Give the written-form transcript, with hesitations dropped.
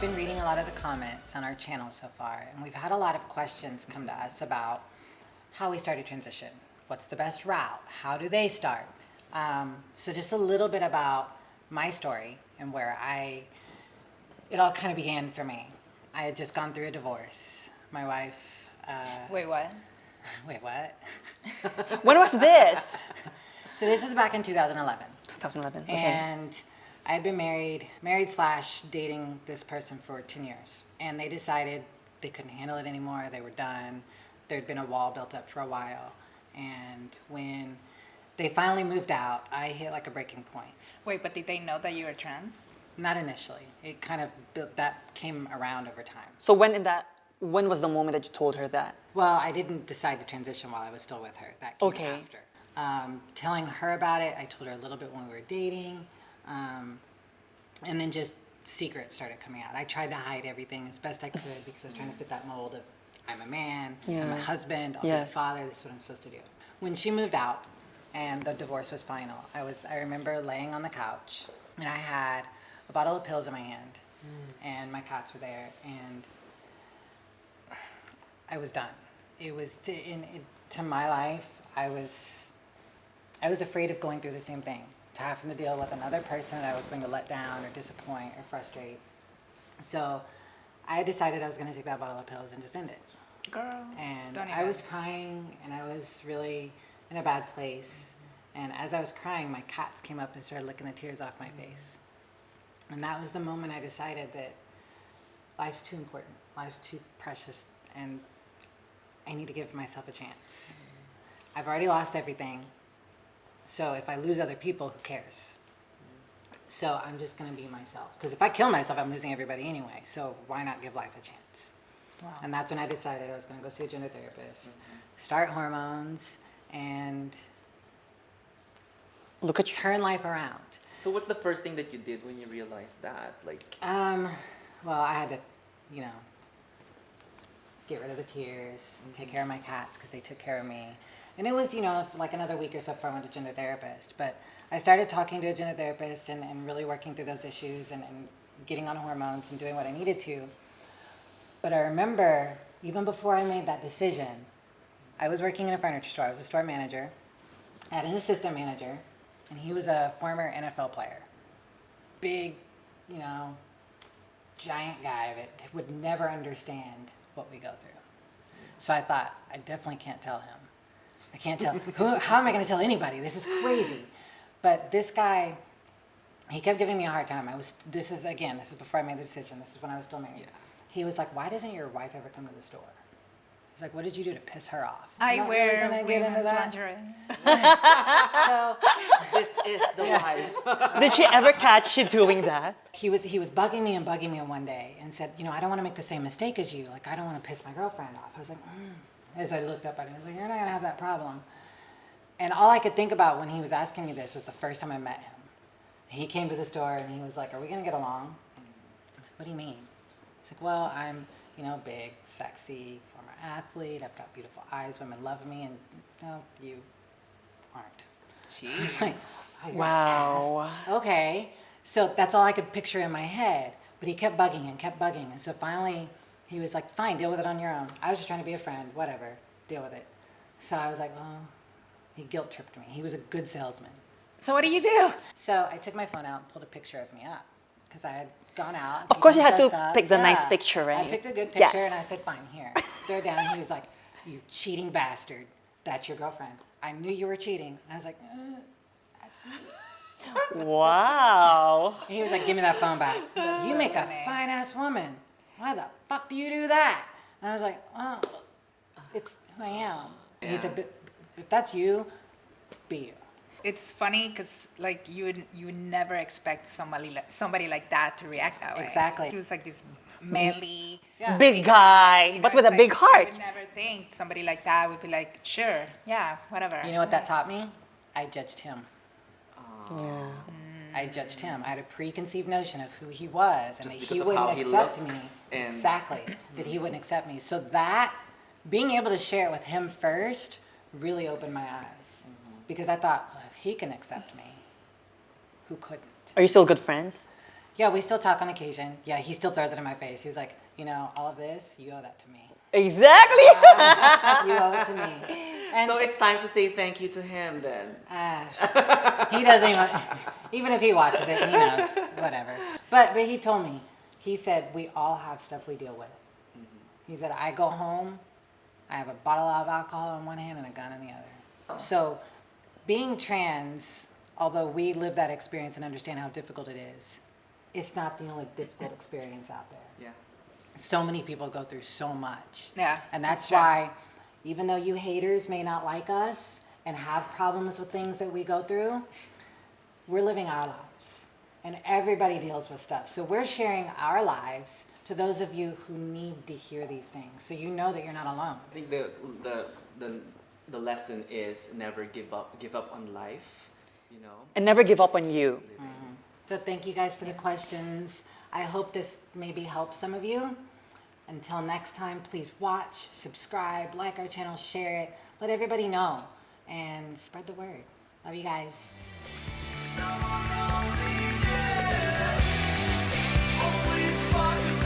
been reading a lot of the comments on our channel so far, and we've had a lot of questions come to us about how we started transition. What's the best route? How do they start? So just a little bit about my story and where it all kind of began for me. I had just gone through a divorce. My wife... Wait, what? Wait, what? When was this? So this was back in 2011. 2011. Okay. And I had been married/dating this person for 10 years. And they decided they couldn't handle it anymore. They were done. There'd been a wall built up for a while. And when they finally moved out, I hit like a breaking point. Wait, but did they know that you were trans? Not initially. It kind of that came around over time. So when was the moment that you told her that? Well, I didn't decide to transition while I was still with her. That came after. Telling her about it, I told her a little bit when we were dating. And then just secrets started coming out. I tried to hide everything as best I could because I was trying to fit that mold of I'm a man, I'm a husband, I'll be a father, this is what I'm supposed to do. When she moved out and the divorce was final, I remember laying on the couch and I had a bottle of pills in my hand and my cats were there and I was done. It was to my life, I was afraid of going through the same thing, to having to deal with another person that I was going to let down or disappoint or frustrate. So I decided I was going to take that bottle of pills and just end it. Girl, and I was crying and I was really in a bad place. And as I was crying, my cats came up and started licking the tears off my face. And that was the moment I decided that life's too important, life's too precious, and I need to give myself a chance. I've already lost everything. So if I lose other people, who cares? So I'm just going to be myself. Because if I kill myself, I'm losing everybody anyway. So why not give life a chance? Wow. And that's when I decided I was going to go see a gender therapist, start hormones, and turn life around. So what's the first thing that you did when you realized that? Well, I had to, get rid of the tears, take care of my cats because they took care of me. And it was, like another week or so before I went to gender therapist. But I started talking to a gender therapist and really working through those issues and getting on hormones and doing what I needed to. But I remember, even before I made that decision, I was working in a furniture store. I was a store manager. I had an assistant manager, and he was a former NFL player. Big, giant guy that would never understand what we go through. So I thought, I definitely can't tell him. I can't tell. How am I going to tell anybody? This is crazy. But this guy, he kept giving me a hard time. This is before I made the decision. This is when I was still married. Yeah. He was like, why doesn't your wife ever come to the store? He's like, what did you do to piss her off? I wear women's lingerie. So this is the wife. Did she ever catch you doing that? He was bugging me one day and said, I don't want to make the same mistake as you. Like, I don't want to piss my girlfriend off. I was like, As I looked up at him, I was like, you're not going to have that problem. And all I could think about when he was asking me this was the first time I met him. He came to the store and he was like, are we going to get along? I was like, what do you mean? He's like, well, I'm, big, sexy, former athlete. I've got beautiful eyes. Women love me. And no, you aren't. Jeez. Like, wow. Okay. So that's all I could picture in my head. But he kept bugging and kept bugging. And so finally, he was like, fine, deal with it on your own. I was just trying to be a friend, whatever, deal with it. So I was like, well, he guilt tripped me. He was a good salesman. So what do you do? So I took my phone out and pulled a picture of me up because I had gone out. Of course you had to pick the nice picture, right? I picked a good picture and I said, fine, here. They're down. He was like, you cheating bastard. That's your girlfriend. I knew you were cheating. And I was like, that's me. Wow. And he was like, give me that phone back. You make a fine-ass woman. Why the fuck do you do that? And I was like, oh, it's who I am. And he said, if that's you, be you. It's funny because you would never expect somebody like that to react that way. Exactly. He was like this manly, big guy, but with a big heart. I would never think somebody like that would be like, sure, yeah, whatever. You know what that taught me? I judged him. Yeah. I judged him. I had a preconceived notion of who he was and Just that because he of wouldn't how he accept me. looks and- Exactly. That he wouldn't accept me. So that, being able to share it with him first, really opened my eyes. Because I thought, well, if he can accept me, who couldn't? Are you still good friends? Yeah, we still talk on occasion. Yeah, he still throws it in my face. He was like, you know, all of this, you owe that to me. Exactly. You owe it to me. And So it's time to say thank you to him then. he doesn't even if he watches it, he knows. Whatever. But he told me, he said, we all have stuff we deal with. He said, I go home, I have a bottle of alcohol in one hand and a gun in the other. So being trans, although we live that experience and understand how difficult it is, it's not the only difficult experience out there. Yeah. So many people go through so much. Yeah, And that's that's true. why, even though you haters may not like us and have problems with things that we go through, we're living our lives. And everybody deals with stuff. So we're sharing our lives to those of you who need to hear these things. So you know that you're not alone. I think the lesson is never give up on life, you know. And never give up on you. So thank you guys for the questions. I hope this maybe helps some of you. Until next time, please watch, subscribe, like our channel, share it, let everybody know, and spread the word. Love you guys. Always